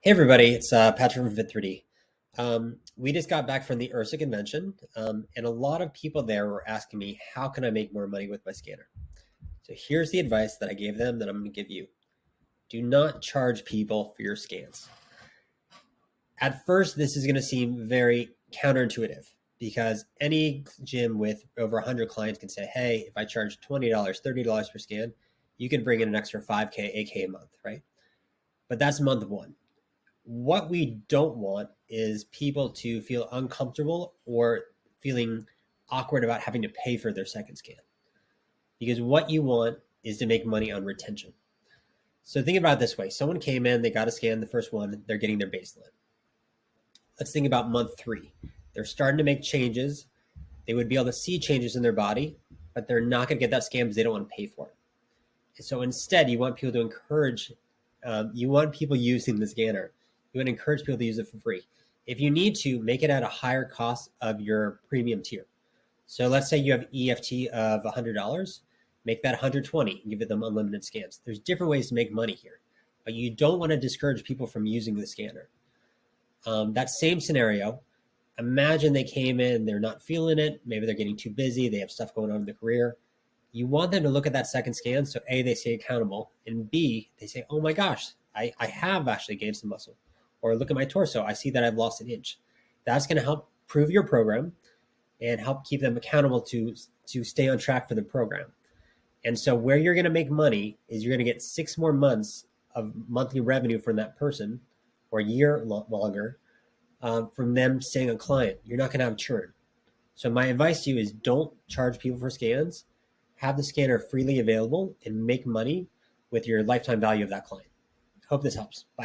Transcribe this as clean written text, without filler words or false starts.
Hey everybody, it's Patrick from Fit3D. We just got back from the URSA convention, and a lot of people there were asking me, how can I make more money with my scanner? So here's the advice that I gave them that I'm going to give you. Do not charge people for your scans. At first, this is going to seem very counterintuitive because any gym with over 100 clients can say, hey, if I charge $20, $30 per scan, you can bring in an extra 5K, 8K a month, right? But that's month one. What we don't want is people to feel uncomfortable or feeling awkward about having to pay for their second scan. Because what you want is to make money on retention. So think about it this way. Someone came in, they got a scan, the first one, they're getting their baseline. Let's think about month 3. They're starting to make changes. They would be able to see changes in their body, but they're not going to get that scan because they don't want to pay for it. So instead, you want people to encourage, you want people using the scanner. You want to encourage people to use it for free. If you need to, make it at a higher cost of your premium tier. So let's say you have EFT of $100, make that $120 and give them unlimited scans. There's different ways to make money here, but you don't want to discourage people from using the scanner. That same scenario, imagine they came in, they're not feeling it, maybe they're getting too busy, they have stuff going on in their career. You want them to look at that second scan, so A, they stay accountable, and B, they say, oh my gosh, I have actually gained some muscle. Or look at my torso, I see that I've lost an inch. That's going to help prove your program and help keep them accountable to stay on track for the program. And so where you're going to make money is you're going to get 6 more months of monthly revenue from that person, or a year longer, from them staying a client. You're not going to have churn. So my advice to you is don't charge people for scans. Have the scanner freely available and make money with your lifetime value of that client. Hope this helps. Bye.